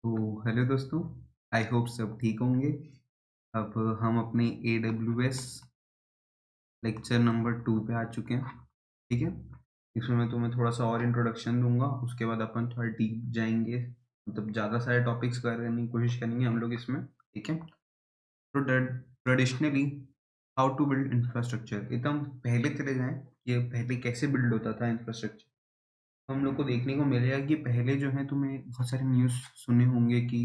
तो हेलो दोस्तों, I hope सब ठीक होंगे। अब हम अपने AWS लेक्चर नंबर 2 पे आ चुके हैं। ठीक है, इसमें मैं तुम्हें थोड़ा सा और इंट्रोडक्शन दूंगा, उसके बाद अपन थोड़ा डीप जाएंगे। मतलब ज़्यादा सारे टॉपिक्स करने की कोशिश करेंगे हम लोग इसमें। ठीक है, तो traditionally how to build infrastructure, एकदम पहले चले जाएं कि पहले कैसे बिल्ड होता था इंफ्रास्ट्रक्चर। हम लोग को देखने को मिलेगा कि पहले जो है तुम्हें बहुत सारे न्यूज़ सुने होंगे कि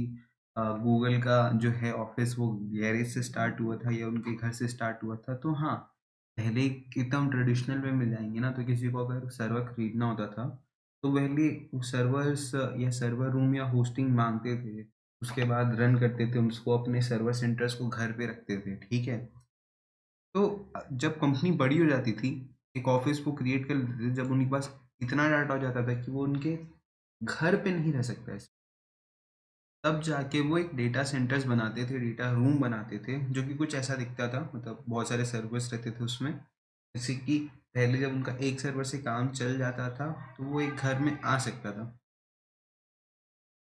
गूगल का जो है ऑफिस वो गैरेज से स्टार्ट हुआ था या उनके घर से स्टार्ट हुआ था। तो हाँ, पहले एकदम ट्रेडिशनल वे में जाएंगे ना, तो किसी को अगर सर्वर खरीदना होता था तो पहले सर्वर्स या सर्वर रूम या होस्टिंग मांगते थे। उसके बाद रन करते थे उसको, अपने सर्वर सेंटर्स को घर पे रखते थे। ठीक है, तो जब कंपनी बड़ी हो जाती थी, एक ऑफिस वो क्रिएट कर लेते थे, जब उनके पास इतना डाटा हो जाता था कि वो उनके घर पे नहीं रह सकता है, तब जाके वो एक डेटा सेंटर्स बनाते थे, डेटा रूम बनाते थे, जो कि कुछ ऐसा दिखता था। मतलब बहुत सारे सर्वर्स रहते थे उसमें। जैसे कि पहले जब उनका एक सर्वर से काम चल जाता था तो वो एक घर में आ सकता था।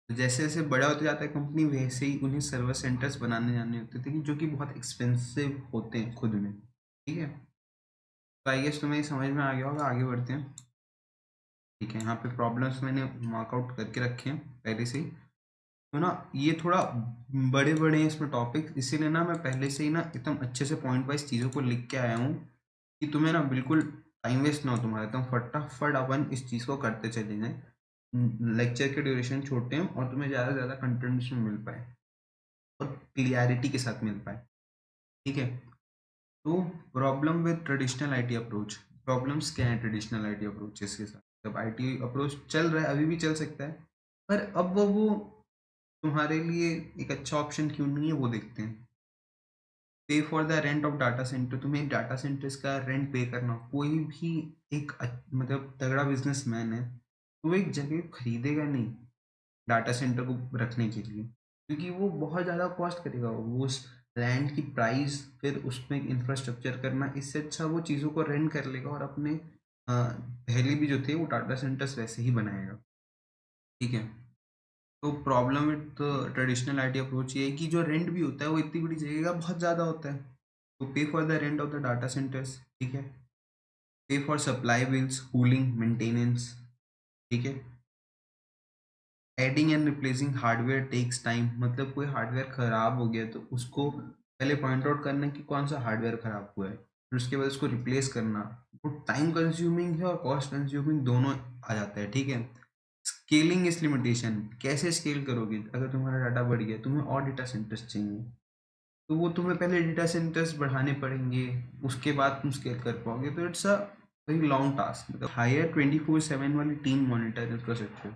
तो जैसे जैसे बड़ा होता जाता है कंपनी, वैसे ही उन्हें सर्वर सेंटर्स बनाने जाने होते थे, जो कि बहुत एक्सपेंसिव होते हैं खुद में। ठीक है, तो आई गेस तुम्हें समझ में आ गया होगा। आगे बढ़ते हैं। ठीक है, यहाँ पे प्रॉब्लम्स मैंने मार्कआउट करके रखे हैं पहले से ही। तो ना ये थोड़ा बड़े बड़े हैं इसमें टॉपिक, इसीलिए ना मैं पहले से ही ना एकदम अच्छे से पॉइंट वाइज चीज़ों को लिख के आया हूँ कि तुम्हें ना बिल्कुल टाइम वेस्ट ना हो तुम्हारा। एकदम फटाफट अपन इस चीज़ को करते चले जाएं। लेक्चर के ड्यूरेशन छोटे हैं और तुम्हें ज़्यादा से ज़्यादा कंटेंट उसमें मिल पाए और क्लियरिटी के साथ मिल पाए। ठीक है, तो problem with traditional IT approach. Problems क्या है ट्रेडिशनल आईटी अप्रोचेस के साथ? जब आईटी अप्रोच चल रहा है, अभी भी चल सकता है, पर अब वो तुम्हारे लिए एक अच्छा ऑप्शन क्यों नहीं है, वो देखते हैं। पे for the rent of data centre. तुम्हें डाटा सेंटर्स का रेंट पे करना हो। कोई भी एक मतलब तगड़ा बिजनेसमैन है तो वो एक जगह खरीदेगा नहीं डाटा सेंटर को रखने के लिए, क्योंकि वो बहुत ज़्यादा कॉस्ट करेगा। वो उस लैंड की प्राइस, फिर उसमें इंफ्रास्ट्रक्चर करना, इससे अच्छा वो चीज़ों को रेंट कर लेगा और अपने पहले भी जो थे वो डाटा सेंटर्स वैसे ही बनाएगा। ठीक है, तो problem with traditional IT approach ये है कि जो रेंट भी होता है वो इतनी बड़ी जगह का बहुत ज़्यादा होता है। तो pay for the rent of the data centres. ठीक है, pay for supply bills, cooling, maintenance. ठीक है, adding and replacing hardware takes time. मतलब कोई हार्डवेयर खराब हो गया तो उसको पहले पॉइंट आउट करना कि कौन सा हार्डवेयर खराब हुआ है, फिर उसके बाद उसको रिप्लेस करना। वो टाइम कंज्यूमिंग है और कॉस्ट कंज्यूमिंग दोनों आ जाता है। ठीक है, स्केलिंग इस लिमिटेशन। कैसे स्केल करोगे? अगर तुम्हारा डाटा बढ़ गया, तुम्हें और डेटा सेंटर्स चाहिए, तो वो तुम्हें पहले डेटा सेंटर्स बढ़ाने पड़ेंगे, उसके बाद तुम स्केल कर पाओगे। तो it's a very long task. मतलब हायर 24/7 वाली team monitor infrastructure.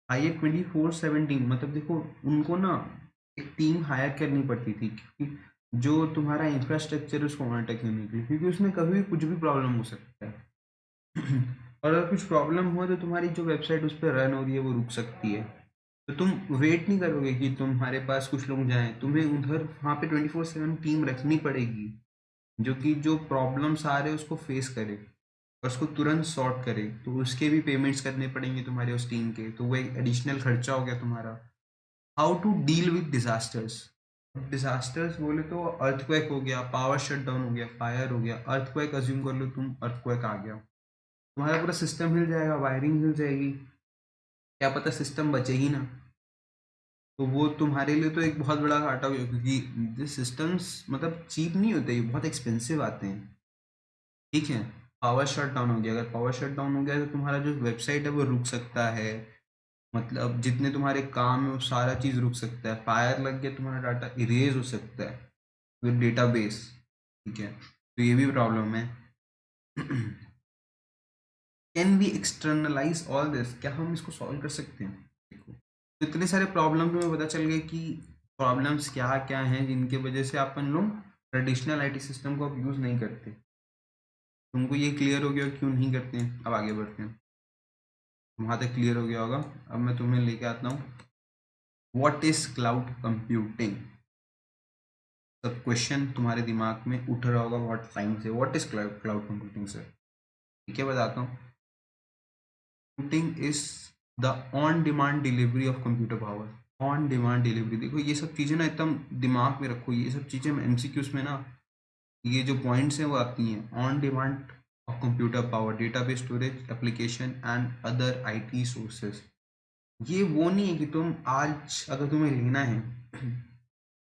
Hire 24/7 team, मतलब देखो, उनको ना एक टीम हायर करनी पड़ती थी, क्योंकि जो तुम्हारा इंफ्रास्ट्रक्चर है उसको मॉनिटर करने के लिए, क्योंकि उसमें कभी भी कुछ भी प्रॉब्लम हो सकता है। और अगर कुछ प्रॉब्लम हो तो तुम्हारी जो वेबसाइट उस पर रन हो रही है वो रुक सकती है। तो तुम वेट नहीं करोगे कि तुम्हारे पास कुछ लोग जाएं, तुम्हें उधर वहाँ पे 24/7 टीम रखनी पड़ेगी, जो कि जो प्रॉब्लम्स आ रहे हैं उसको फेस करे और उसको तुरंत सॉर्ट करे। तो उसके भी पेमेंट्स करने पड़ेंगे तुम्हारे उस टीम के, तो वो एक एडिशनल खर्चा हो गया तुम्हारा। How to deal with disasters. Disasters बोले तो अर्थक्वेक हो गया, पावर शट डाउन हो गया, फायर हो गया। अर्थक्वेक अज्यूम कर लो तुम, अर्थक्वेक आ गया, तुम्हारा पूरा सिस्टम हिल जाएगा, वायरिंग हिल जाएगी, क्या पता सिस्टम बचे ही ना। तो वो तुम्हारे लिए तो एक बहुत बड़ा घाटा हो गया, क्योंकि ये सिस्टम्स मतलब चीप नहीं होते, ये बहुत एक्सपेंसिव आते हैं। ठीक है, पावर शट डाउन हो गया। अगर पावर शट डाउन हो गया तो तुम्हारा जो वेबसाइट है वो रुक सकता है। मतलब जितने तुम्हारे काम है वो सारा चीज़ रुक सकता है। फायर लग गया, तुम्हारा डाटा इरेज हो सकता है विद डेटाबेस। ठीक है, तो ये भी प्रॉब्लम है। Can we externalize all this? क्या हम इसको सॉल्व कर सकते हैं? देखो, तो इतने सारे प्रॉब्लम में पता चल गए कि प्रॉब्लम्स क्या क्या हैं जिनके वजह से अपन लोग ट्रेडिशनल आईटी सिस्टम को अब यूज़ नहीं करते। तुमको ये क्लियर हो गया क्यों नहीं करते हैं? अब आगे बढ़ते हैं। वहाँ तक क्लियर हो गया होगा। अब मैं तुम्हें लेके आता हूँ, व्हाट इज क्लाउड कंप्यूटिंग। सब क्वेश्चन तुम्हारे दिमाग में उठ रहा होगा बहुत टाइम से, what is cloud computing sir? ठीक है, बताता हूँ। Computing is the on demand delivery of computer power. On demand delivery. देखो ये सब चीज़ें ना एकदम दिमाग में रखो, ये सब चीज़ें एमसीक्यूज में ना ये जो पॉइंट्स हैं वो आती हैं। On demand of computer power, database storage, application and other IT sources. ये वो नहीं है कि तुम आज अगर तुम्हें लेना है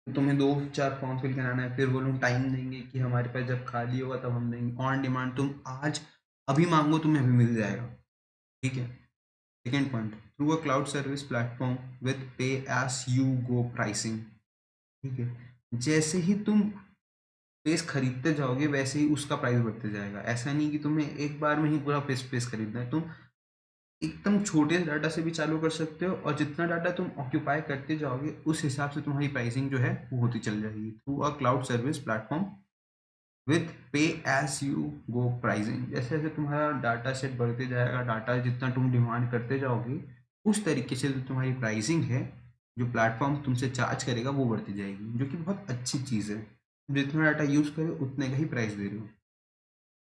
तो तुम्हें 2-4 फॉर्म फिल कराना है, फिर वो लोग टाइम देंगे कि हमारे पास जब खाली होगा तब हम देंगे। ऑन डिमांड तुम आज अभी मांगो तुम्हें अभी मिल जाएगा, ठीक है। Second point, through a cloud service platform with पे एज यू गो प्राइसिंग, ठीक है। जैसे ही तुम स्पेस खरीदते जाओगे वैसे ही उसका प्राइस बढ़ते जाएगा। ऐसा नहीं कि तुम्हें एक बार में ही पूरा स्पेस खरीदना है, तुम एकदम छोटे डाटा से भी चालू कर सकते हो और जितना डाटा तुम ऑक्यूपाई करते जाओगे उस हिसाब से तुम्हारी प्राइसिंग जो है वो होती चल जाएगी through a cloud service platform with पे एज यू गो प्राइसिंग। जैसे जैसे तुम्हारा डाटा सेट बढ़ते जाएगा, डाटा जितना तुम डिमांड करते जाओगे उस तरीके से जो तुम्हारी प्राइसिंग है, जो प्लेटफॉर्म तुमसे चार्ज करेगा वो बढ़ती जाएगी, जो कि बहुत अच्छी चीज़ है। जितना डाटा यूज़ करो उतने का ही प्राइस दे रहे हो,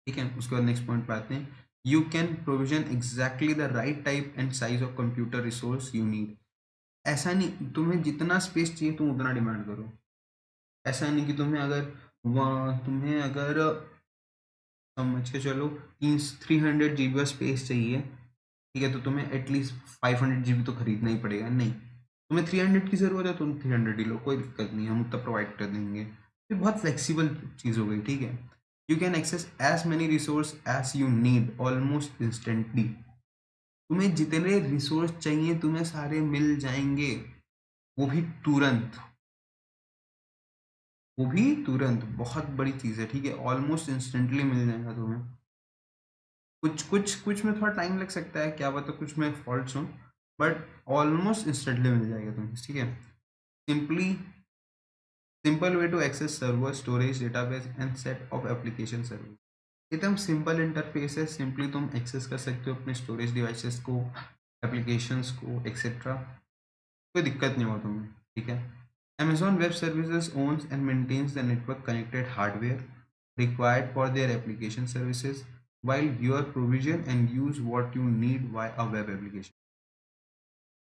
ठीक है। उसके बाद नेक्स्ट पॉइंट पे आते हैं, you can provision exactly the right type and size of computer resource you need. ऐसा नहीं तुम्हें जितना स्पेस चाहिए तुम उतना डिमांड करो। ऐसा नहीं कि तुम्हें अगर समझ के चलो 300 GB का स्पेस चाहिए, ठीक है, तो तुम्हें एटलीस्ट 500 GB तो खरीदना ही पड़ेगा। नहीं, तुम्हें 300 की ज़रूरत है, तुम 300 ही लो, कोई दिक्कत नहीं, हम उतना प्रोवाइड कर देंगे। ये बहुत फ्लेक्सिबल चीज़ हो गई, ठीक है। You can access as many resource as you need almost instantly. तुम्हें जितने रिसोर्स चाहिए तुम्हें सारे मिल जाएंगे, वो भी तुरंत, वो भी तुरंत। बहुत बड़ी चीज़ है, ठीक है, ऑलमोस्ट इंस्टेंटली मिल जाएगा तुम्हें। कुछ कुछ कुछ में थोड़ा टाइम लग सकता है, क्या पता कुछ में फॉल्ट्स हो, बट ऑलमोस्ट इंस्टेंटली मिल जाएगा तुम्हें, ठीक है। Simply simple way to access server storage database and set of application service. एकदम सिंपल इंटरफेस है, सिंपली तुम एक्सेस कर सकते हो अपने स्टोरेज डिवाइसेस को, एप्लीकेशंस को, एक्सेट्रा। कोई दिक्कत नहीं होगा तुम्हें, ठीक है। Amazon Web Services owns and maintains the network connected hardware required for their application services, while your provision and use what you need via a web application।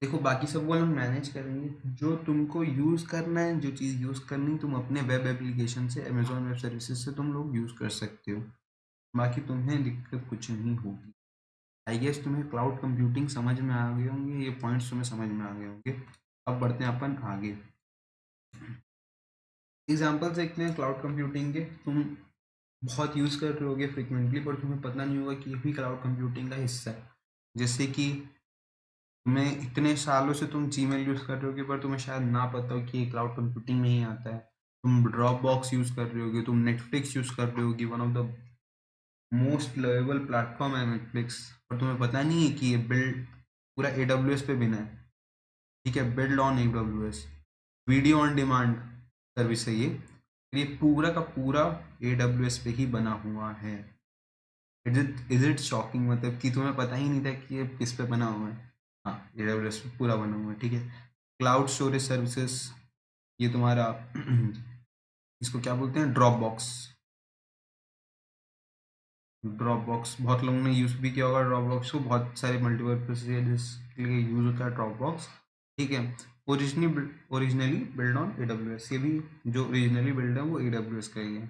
देखो बाकी सब वो लोग मैनेज करेंगे, जो तुमको यूज़ करना है, जो चीज़ यूज़ करनी तुम अपने वेब एप्लीकेशन से, अमेजोन वेब सर्विसेज से तुम लोग यूज़ कर सकते हो। बाकी तुम्हें दिक्कत कुछ नहीं होगी। आई गेस तुम्हें क्लाउड कंप्यूटिंग समझ में आ गए होंगे, ये पॉइंट्स तुम्हें समझ में आ गए होंगे। अब बढ़ते हैं अपन आगे। एग्जाम्पल्स देखते हैं क्लाउड कंप्यूटिंग के। तुम बहुत यूज़ कर रहे होगे फ्रिक्वेंटली, पर तुम्हें पता नहीं होगा कि ये भी क्लाउड कंप्यूटिंग का हिस्सा है। जैसे कि तुम्हें इतने सालों से तुम जीमेल यूज़ कर रहे होगे, पर तुम्हें शायद ना पता हो कि ये क्लाउड कंप्यूटिंग में ही आता है। तुम ड्रॉप बॉक्स यूज़ कर रहे होगे, तुम नेटफ्लिक्स यूज़ कर रहे होगी, one of the most lovable platform है नेटफ्लिक्स, पर तुम्हें पता नहीं है कि ये बिल्ड पूरा AWS पे बिना है, ठीक है, build on AWS, video on demand service है ये। ये पूरा का पूरा AWS पे ही बना हुआ है। इज इट शॉकिंग, मतलब कि तुम्हें पता ही नहीं था कि ये किस पे बना हुआ है। हाँ, AWS पे पूरा बना हुआ है, ठीक है। क्लाउड स्टोरेज सर्विसेज, ये तुम्हारा इसको क्या बोलते हैं, ड्रॉप बॉक्स। ड्रॉप बॉक्स बहुत लोगों ने यूज़ भी किया होगा, ड्रॉप बॉक्स को बहुत सारे मल्टीपर्पज के लिए यूज़ होता है ड्रॉप बॉक्स, ठीक है। ओरिजिनली बिल्ड ऑन AWS, ये भी जो ओरिजिनली बिल्ड है वो AWS का ही है।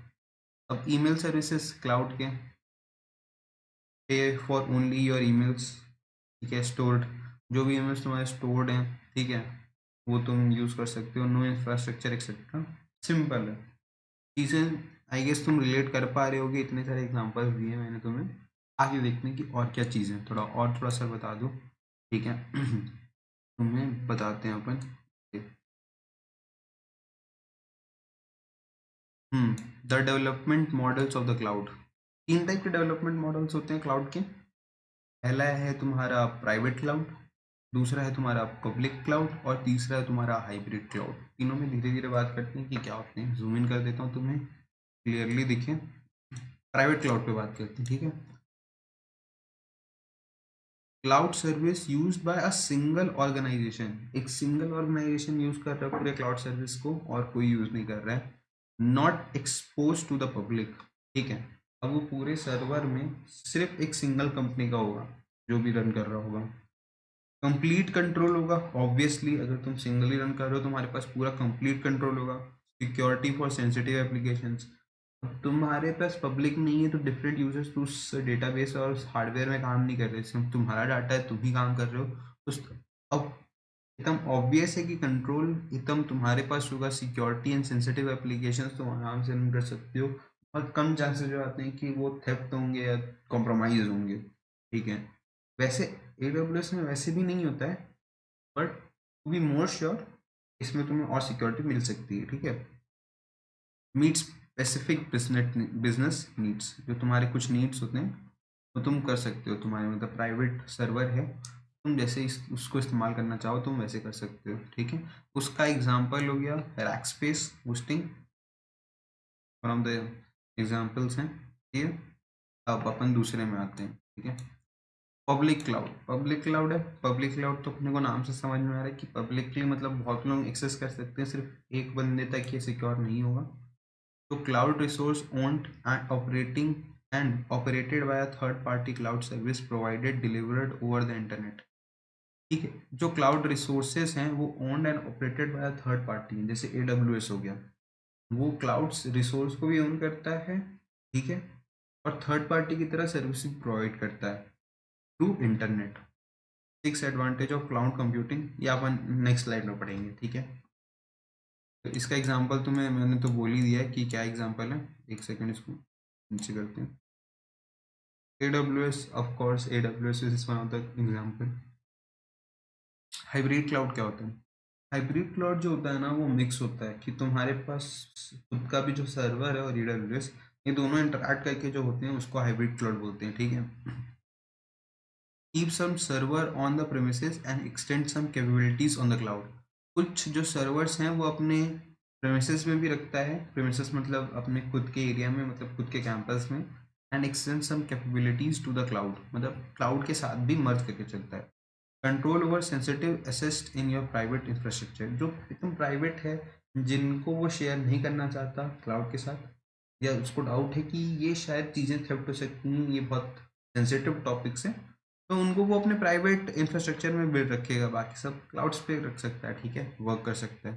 अब ईमेल सर्विसेज क्लाउड के, पे फॉर ओनली योर ईमेल्स, ठीक है, स्टोर्ड, जो भी ईमेल्स तुम्हारे स्टोर्ड हैं, ठीक है, वो तुम यूज़ कर सकते हो, नो इंफ्रास्ट्रक्चर एक्सेट्रा। सिंपल है चीज़ें। आई गेस तुम रिलेट कर पा रहे होगे, इतने सारे एग्जांपल्स दिए मैंने तुम्हें। आगे देखते हैं कि और क्या चीज़ें, थोड़ा सा बता दो, ठीक है। तुम्हें बताते हैं अपन। The development models of the cloud. 3 type के डेवलपमेंट मॉडल्स होते हैं क्लाउड के। पहला है तुम्हारा प्राइवेट क्लाउड, दूसरा है तुम्हारा पब्लिक क्लाउड, और तीसरा है तुम्हारा हाइब्रिड क्लाउड। तीनों में धीरे धीरे बात करते हैं कि क्या होते हैं। जूम इन कर देता हूँ तुम्हें क्लियरली दिखे। प्राइवेट क्लाउड पे बात करते हैं, ठीक है। Cloud service used by a single organization, एक सिंगल ऑर्गेनाइजेशन यूज कर रहा है पूरे क्लाउड सर्विस को और कोई यूज नहीं कर रहा है। Not expose to the public, ठीक है। अब वो पूरे सर्वर में सिर्फ एक सिंगल कंपनी का होगा जो भी रन कर रहा होगा, कंप्लीट कंट्रोल होगा ऑब्वियसली, अगर तुम सिंगली रन कर रहे हो तुम्हारे पास पूरा कंप्लीट कंट्रोल होगा। सिक्योरिटी फॉर सेंसिटिव एप्लीकेशंस, तुम्हारे पास पब्लिक नहीं है तो डिफरेंट यूजर्स तो उस डेटाबेस और उस हार्डवेयर में काम नहीं कर रहे, सिर्फ तुम्हारा डाटा है, तुम ही काम कर रहे हो। उस अब एकदम ऑब्वियस है कि कंट्रोल एकदम तुम्हारे पास होगा। सिक्योरिटी एंड सेंसिटिव एप्लीकेशंस तुम आराम से रन कर सकते हो, और कम चांसेस हो आते हैं कि वो थेफ्ट होंगे या कॉम्प्रोमाइज होंगे। ठीक है, वैसे AWS में वैसे भी नहीं होता है, but to be more sure इसमें तुम्हें और सिक्योरिटी मिल सकती है। ठीक है, मीट स्पेसिफिक बिजनेस नीड्स, जो तुम्हारे कुछ नीड्स होते हैं वो तुम कर सकते हो। तुम्हारे मतलब प्राइवेट सर्वर है, तुम जैसे उसको इस्तेमाल करना चाहो तुम वैसे कर सकते हो। ठीक है, उसका एग्जांपल हो गया rack space hosting, from the examples हैं ये। अब अपन दूसरे में आते हैं। ठीक है, पब्लिक क्लाउड। पब्लिक क्लाउड है, पब्लिक क्लाउड तो अपने को नाम से समझ में आ रहा है कि पब्लिकली मतलब बहुत लोग एक्सेस कर सकते हैं, सिर्फ एक बंदे तक ये सिक्योर नहीं होगा। तो cloud resource owned and operating and operated by a third partly cloud service provided delivered over the internet. ठीक है, जो क्लाउड रिसोर्सेज हैं वो owned and operated by third party, जैसे AWS हो गया, वो क्लाउड रिसोर्स को भी ओन करता है। ठीक है, और थर्ड पार्टी की तरह सर्विसिंग प्रोवाइड करता है through internet. Six advantage of cloud computing, ये अपन नेक्स्ट स्लाइड में पढ़ेंगे। ठीक है, तो इसका एग्जांपल तुम्हें मैंने तो बोल ही दिया है कि क्या एग्जांपल है। एक सेकंड इसको नीचे करते हैं। AWS, of course AWS is one of the example. Hybrid cloud क्या होता है? हाइब्रिड क्लाउड जो होता है ना वो मिक्स होता है कि तुम्हारे पास खुद का भी जो सर्वर है और AWS, ये दोनों इंटरैक्ट करके जो होते हैं उसको हाइब्रिड क्लाउड बोलते हैं। ठीक है, keep some server on the premises and extend some capabilities on the cloud. कुछ जो सर्वर्स हैं वो अपने प्रेमिसेस में भी रखता है, प्रेमिसेस मतलब अपने खुद के एरिया में, मतलब खुद के कैंपस में, and extend some capabilities to the cloud, मतलब क्लाउड के साथ भी मर्ज करके चलता है। Control over sensitive assets in your private infrastructure, जो एकदम प्राइवेट है, जिनको वो शेयर नहीं करना चाहता क्लाउड के साथ, या उसको डाउट है कि ये शायद चीज़ें थेफ्ट हो सकती हैं, ये बहुत सेंसिटिव टॉपिक्स हैं, तो उनको वो अपने प्राइवेट इंफ्रास्ट्रक्चर में बिल्ड रखेगा, बाकी सब क्लाउड्स पे रख सकता है। ठीक है, वर्क कर सकता है।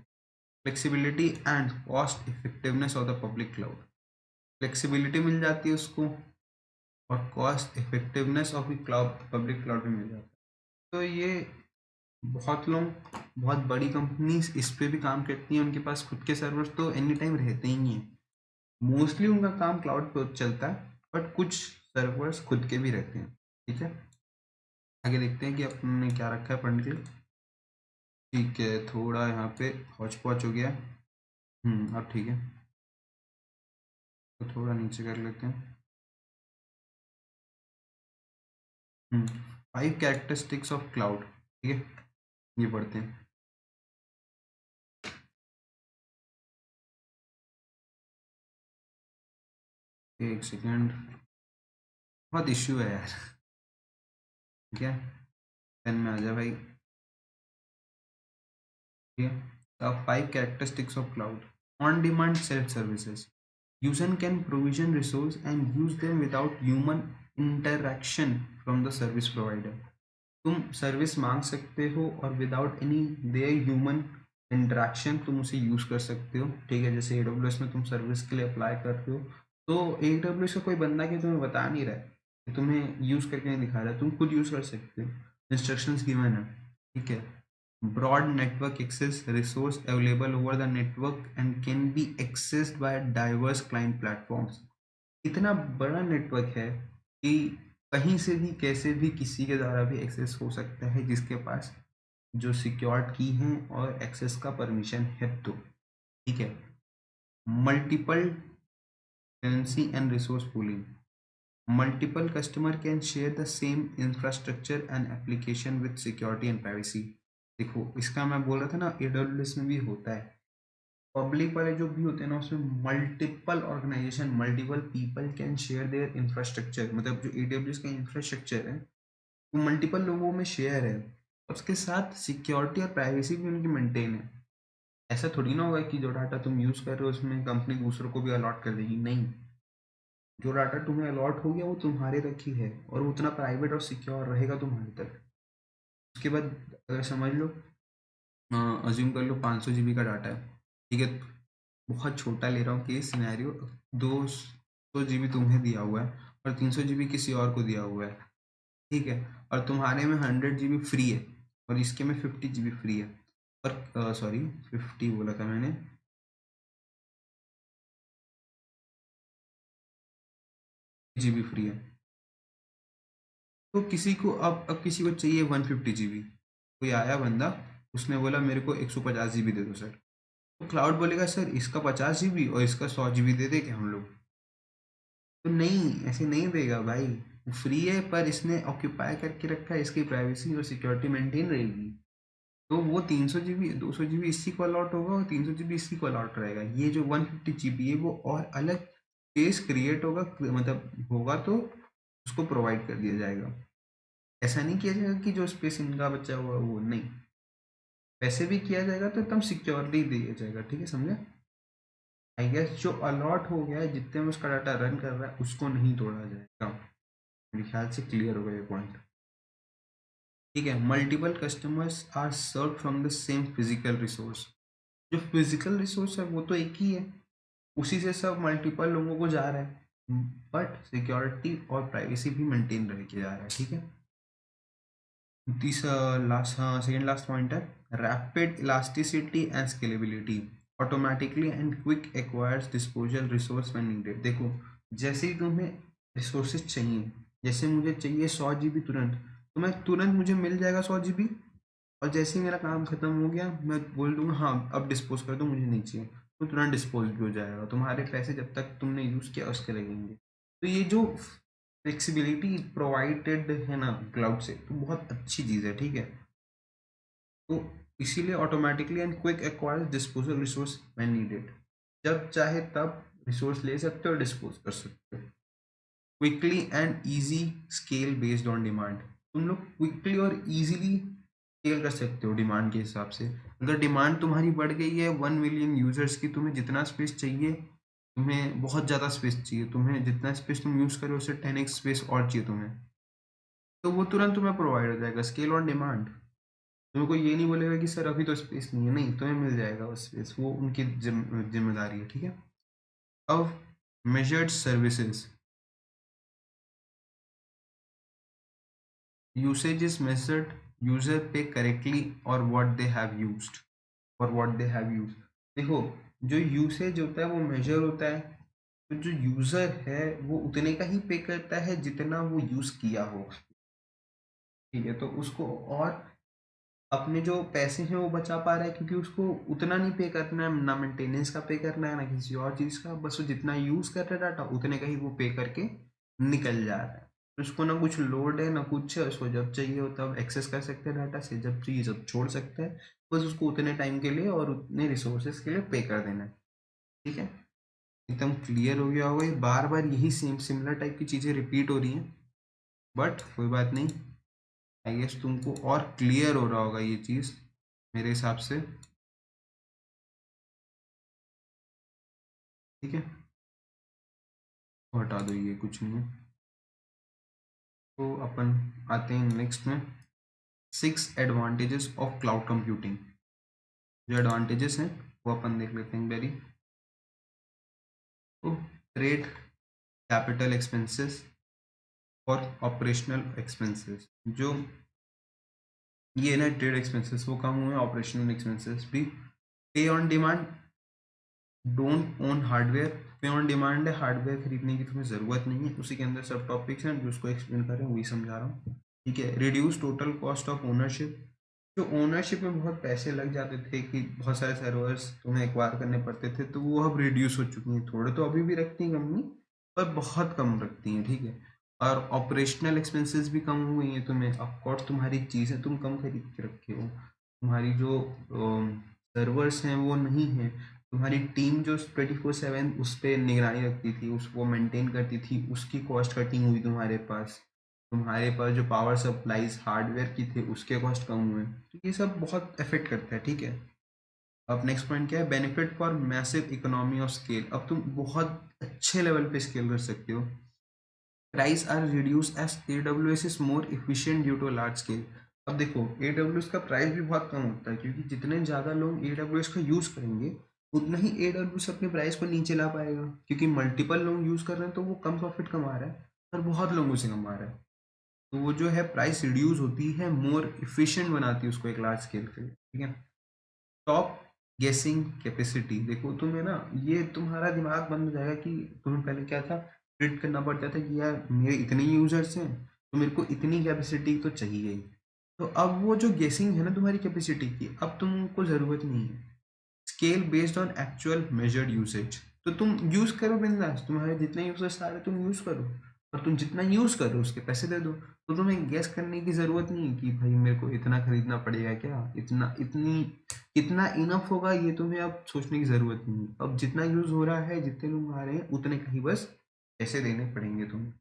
Flexibility and cost effectiveness of the public cloud, flexibility मिल जाती है उसको, और cost effectiveness of cloud public cloud में मिल जाता है। तो ये बहुत लोग, बहुत बड़ी कंपनीज इस पे भी काम करती हैं, उनके पास खुद के सर्वर्स तो एनी टाइम रहते ही हैं, मोस्टली उनका काम क्लाउड पर चलता है, बट कुछ सर्वर्स खुद के भी रहते हैं। ठीक है, आगे देखते हैं कि अपने क्या रखा है पढ़ने के लिए। ठीक है, थोड़ा यहाँ पे हौच पौच हो गया। अब ठीक है, तो थोड़ा नीचे कर लेते हैं। 5 कैरेक्टरिस्टिक्स ऑफ क्लाउड। ठीक है, ये पढ़ते हैं। एक सेकेंड, बहुत इश्यू है यार। ठीक है, पेन में आ जा भाई। ठीक है, the 5 characteristics of cloud. On-demand self-services. User can provision resource and use them without human interaction from the service provider. तुम सर्विस मांग सकते हो और without any their human interaction तुम उसे यूज कर सकते हो। ठीक है, जैसे AWS में तुम सर्विस के लिए अप्लाई करते हो, तो AWS का कोई बंदा कि तुम्हें बता नहीं रहा है, कि तुम्हें यूज करके नहीं दिखा रहा है, तुम खुद यूज कर सकते हो, इंस्ट्रक्शंस गिवन है। ठीक है, broad network access, resource available over the network and can be accessed by diverse client platforms। इतना बड़ा नेटवर्क है कि कहीं से भी कैसे भी किसी के द्वारा भी एक्सेस हो सकता है, जिसके पास जो सिक्योर्ड की है और एक्सेस का परमिशन है तो। ठीक है, multiple tenancy and resource pooling. Multiple customer can share the same infrastructure and application with security and privacy. देखो, इसका मैं बोल रहा था ना AWS में भी होता है, पब्लिक वाले जो भी होते हैं ना उसमें multiple organization, multiple people can share their infrastructure, मतलब जो AWS का इंफ्रास्ट्रक्चर है वो मल्टीपल लोगों में शेयर है, उसके साथ सिक्योरिटी और प्राइवेसी भी उनकी मेंटेन है। ऐसा थोड़ी ना होगा कि जो डाटा तुम यूज कर रहे हो उसमें कंपनी दूसरों को भी अलॉट कर देगी, नहीं। जो डाटा तुम्हें अलॉट हो गया वो तुम्हारे तक ही है, और वो उतना प्राइवेट और सिक्योर रहेगा तुम्हारे तक। उसके बाद अगर समझ लो, अज्यूम कर लो 500 जीबी का डाटा है, ठीक है, बहुत छोटा ले रहा हूँ केस सिनेरियो, 200 जीबी तुम्हें दिया हुआ है और 300 जीबी किसी और को दिया हुआ है, ठीक है, और तुम्हारे में 100 जीबी फ्री है और इसके में 50 जीबी फ्री है, और सॉरी 50 बोला था मैंने, जीबी फ्री है। तो किसी को अब किसी को चाहिए 150 जीबी, कोई आया बंदा, उसने बोला मेरे को 150 जीबी दे दो सर, तो क्लाउड बोलेगा सर इसका 50 जीबी और इसका 100 जीबी दे दे क्या हम लोग? तो नहीं, ऐसे नहीं देगा भाई, फ्री है पर इसने ऑक्यूपाई करके रखा है, इसकी प्राइवेसी और सिक्योरिटी मेंटेन रहेगी, तो वो 300 जीबी 200 जीबी इसी को अलॉट होगा और 300 जीबी इसी को अलॉट रहेगा। ये जो 150 जीबी है वो और अलग स्पेस क्रिएट होगा, मतलब होगा तो उसको प्रोवाइड कर दिया जाएगा। ऐसा नहीं किया जाएगा कि जो स्पेस इनका बचा हुआ है वो नहीं, वैसे भी किया जाएगा तो एकदम सिक्योरली दिया जाएगा, ठीक है, समझे? आई गेस जो अलॉट हो गया है जितने में उसका डाटा रन कर रहा है उसको नहीं तोड़ा जाएगा। मेरे ख्याल से क्लियर हो गया ये पॉइंट, ठीक है। Multiple customers are serve from the same physical resource, जो फिजिकल रिसोर्स है वो तो एक ही है, उसी से सब मल्टीपल लोगों को जा रहा है, बट सिक्योरिटी और प्राइवेसी भी मेंटेन रह के जा रहा है, ठीक है। तीसरा लास्ट, हाँ सेकेंड लास्ट पॉइंट है, rapid elasticity and scalability, automatically and quick acquires disposal resource when needed. देखो, जैसे ही तुम्हें रिसोर्सेज चाहिए, जैसे मुझे चाहिए 100 जीबी तुरंत, तो मैं तुरंत मुझे मिल जाएगा 100 जीबी, और जैसे ही मेरा काम खत्म हो गया मैं बोल दूंगा हाँ अब डिस्पोज कर दो मुझे नहीं चाहिए, तो तुरंत डिस्पोज भी हो जाएगा, तुम्हारे पैसे जब तक तुमने यूज़ किया उसके लगेंगे। तो ये जो फ्लेक्सिबिलिटी प्रोवाइडेड है ना क्लाउड से, तो बहुत अच्छी चीज़ है, ठीक है। तो इसीलिए automatically and quick acquires disposal resource when needed, जब चाहे तब रिसोर्स ले सकते हो और डिस्पोज कर सकते हो। Quickly and easy scale based on demand, तुम लोग क्विकली और इजीली स्केल कर सकते हो डिमांड के हिसाब से। अगर डिमांड तुम्हारी बढ़ गई है 1 मिलियन यूजर्स की, तुम्हें जितना स्पेस चाहिए, तुम्हें बहुत ज़्यादा स्पेस चाहिए, तुम्हें जितना स्पेस तुम यूज़ करो उससे 10x स्पेस और चाहिए तुम्हें, तो वो तुरंत तुम्हें प्रोवाइड हो जाएगा, स्केल ऑन डिमांड। तुम्हें कोई ये नहीं बोलेगा कि सर अभी तो स्पेस नहीं है, नहीं तुम्हें मिल जाएगा वो स्पेस, वो उनकी जिम्मेदारी है, ठीक है। अब measured services, usage is measured, user पे करेक्टली और व्हाट दे हैव यूज्ड, और व्हाट दे हैव यूज्ड। देखो, जो यूसेज होता है वो मेजर होता है, तो जो यूजर है वो उतने का ही पे करता है जितना वो यूज किया हो, ठीक है, तो उसको और अपने जो पैसे हैं वो बचा पा रहा है, क्योंकि उसको उतना नहीं पे करना है, ना मेंटेनेंस का पे करना है ना किसी और चीज़ का, बस वो जितना यूज़ कर रहा है डाटा उतने का ही वो पे करके निकल जा रहा है। तो उसको ना कुछ लोड है ना कुछ है, उसको जब चाहिए हो तब एक्सेस कर सकते हैं डाटा से, जब चाहिए जब छोड़ सकते हैं, बस उसको उतने टाइम के लिए और उतने रिसोर्सेज के लिए पे कर देना है, ठीक है। एकदम क्लियर हो गया होगा, ये बार बार यही सेम सिमिलर टाइप की चीज़ें रिपीट हो रही हैं, बट कोई बात नहीं, आई गेस तुमको और क्लियर हो रहा होगा ये चीज़ मेरे हिसाब से, ठीक है। तो हटा दो, ये कुछ नहीं है। तो अपन आते हैं नेक्स्ट में, 6 एडवांटेजेस ऑफ क्लाउड कंप्यूटिंग। जो एडवांटेजेस हैं वो अपन देख लेते हैं वेरी। तो ट्रेड कैपिटल एक्सपेंसेस और ऑपरेशनल एक्सपेंसेस, जो ये ना ट्रेड एक्सपेंसेस वो कम हुए, ऑपरेशनल एक्सपेंसेस भी। पे on demand, don't own hardware, पे ऑन डिमांड है, हार्डवेयर खरीदने की तुम्हें ज़रूरत नहीं है, उसी के अंदर सब टॉपिक्स हैं जो उसको एक्सप्लेन कर रहे हैं वही समझा रहा हूँ, ठीक है। Reduce total cost of ownership, जो ओनरशिप में बहुत पैसे लग जाते थे कि बहुत सारे सर्वर्स तुम्हें एक्वायर करने पड़ते थे, तो वो अब रिड्यूस हो चुकी हैं, थोड़े तो अभी भी रखती हैं कंपनी पर बहुत कम रखती हैं, ठीक है। और ऑपरेशनल एक्सपेंसेस भी कम हुई हैं, तुम्हें ऑफकोर्स तुम्हारी चीज़ें तुम कम खरीद के रखे हो, तुम्हारी जो सर्वर्स हैं वो नहीं हैं, तुम्हारी टीम जो 24/7 उस पर निगरानी रखती थी, उसको मेंटेन करती थी, उसकी कॉस्ट कटिंग हुई तुम्हारे पास जो पावर सप्लाईज हार्डवेयर की थे उसके कॉस्ट कम हुए, तो ये सब बहुत अफेक्ट करता है, ठीक है। अब नेक्स्ट पॉइंट क्या है, benefit for massive economy of scale, अब तुम बहुत अच्छे लेवल पे स्केल कर सकते हो। Price are reduce as AWS is more efficient due to large scale, अब देखो AWS का प्राइस भी बहुत कम होता है, क्योंकि जितने ज़्यादा लोग AWS का यूज़ करेंगे उतना ही AWS अपने प्राइस को नीचे ला पाएगा, क्योंकि मल्टीपल लोग यूज़ कर रहे हैं तो वो कम प्रॉफिट कमा रहा है और बहुत लोगों से कमा रहा है। तो वो जो है प्राइस रिड्यूस होती है, मोर इफिशिएंट बनाती है उसको एक लार्ज स्केल के लिए, ठीक है। टॉप गेसिंग कैपेसिटी, देखो तुम्हें ना ये तुम्हारा दिमाग बंद हो जाएगा कि तुम्हें पहले क्या था, प्रिडिक्ट करना पड़ता था कि यार मेरे इतने यूजर्स हैं तो मेरे को इतनी कैपेसिटी तो चाहिए ही। तो अब वो जो गेसिंग है ना तुम्हारी कैपेसिटी की, अब तुमको ज़रूरत नहीं है। Scale based on actual measured usage, तो तुम यूज करो बिंदास, तुम्हारे जितने यूजर्स आ रहे हैं तुम यूज करो, और तुम जितना यूज करो उसके पैसे दे दो। तो तुम्हें गैस करने की जरूरत नहीं है कि भाई मेरे को इतना खरीदना पड़ेगा क्या, इतना इतनी इतना इनफ होगा, ये तुम्हें अब सोचने की जरूरत नहीं है। अब जितना यूज हो रहा है, जितने लोग आ रहे हैं उतने का ही बस पैसे देने पड़ेंगे तुम्हें।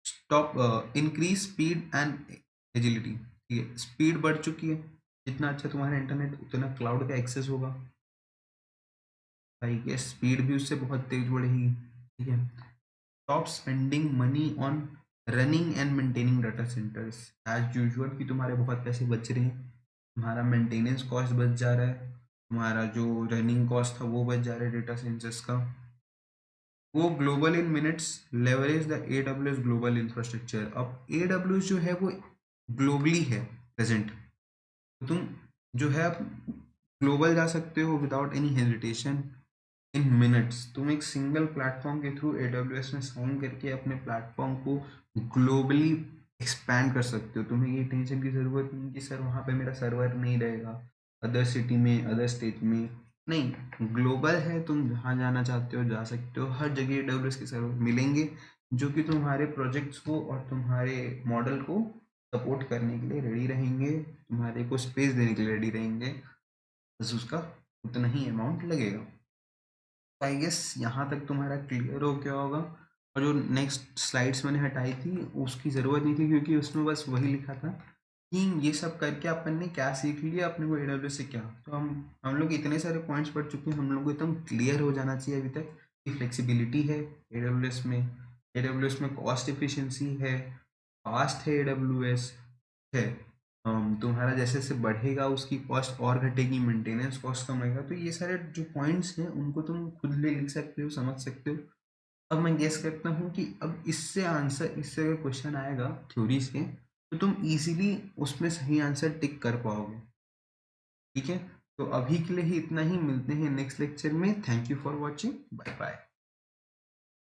Stop increase speed and agility, ठीक है, स्पीड बढ़ चुकी है, जितना अच्छा तुम्हारा इंटरनेट उतना क्लाउड का एक्सेस होगा, भाई ये स्पीड भी उससे बहुत तेज बढ़ेगी, ठीक है। Stop spending money on running and maintaining data centres, as usual कि तुम्हारे बहुत पैसे बच रहे हैं, तुम्हारा मेंटेनेंस कॉस्ट बच जा रहा है, तुम्हारा जो रनिंग कॉस्ट था वो बच जा रहा है डेटा सेंटर्स का। वो global in minutes leverage the AWS global infrastructure, अब AWS जो है वो ग्लोबली है प्रेजेंट, तो तुम जो है ग्लोबल जा सकते हो विदाउट एनी हेजिटेशन। इन मिनट्स तुम एक सिंगल प्लेटफॉर्म के थ्रू AWS में साइन करके अपने प्लेटफॉर्म को ग्लोबली एक्सपैंड कर सकते हो। तुम्हें ये टेंशन की ज़रूरत नहीं कि सर वहाँ पे मेरा सर्वर नहीं रहेगा, अदर सिटी में, अदर स्टेट में, नहीं, ग्लोबल है, तुम जहाँ जाना चाहते हो जा सकते हो, हर जगह AWS के सर्वर मिलेंगे जो कि तुम्हारे प्रोजेक्ट्स को और तुम्हारे मॉडल को सपोर्ट करने के लिए रेडी रहेंगे, तुम्हारे को स्पेस देने के लिए रेडी रहेंगे, बस उसका उतना ही अमाउंट लगेगा। आई गेस यहाँ तक तुम्हारा क्लियर हो गया होगा। और जो नेक्स्ट स्लाइड्स मैंने हटाई थी उसकी ज़रूरत नहीं थी, क्योंकि उसमें बस वही लिखा था कि ये सब करके अपन ने क्या सीख लिया, अपने को AWS से क्या। तो हम लोग इतने सारे पॉइंट्स पढ़ चुके हैं, हम लोग को एकदम क्लियर हो जाना चाहिए अभी तक कि फ्लेक्सिबिलिटी है AWS में, AWS में कॉस्ट एफिशिएंसी है, फास्ट है AWS है। तुम्हारा जैसे जैसे बढ़ेगा उसकी कॉस्ट और घटेगी, मेंटेनेंस कॉस्ट कम होगा, तो ये सारे जो पॉइंट्स हैं उनको तुम खुद ले लिख सकते हो, समझ सकते हो। अब मैं गेस करता हूँ कि अब इससे आंसर, इससे अगर क्वेश्चन आएगा थ्योरीज के, तो तुम इजीली उसमें सही आंसर टिक कर पाओगे, ठीक है। तो अभी के लिए ही इतना ही, मिलते हैं नेक्स्ट लेक्चर में। Thank you for watching, bye bye.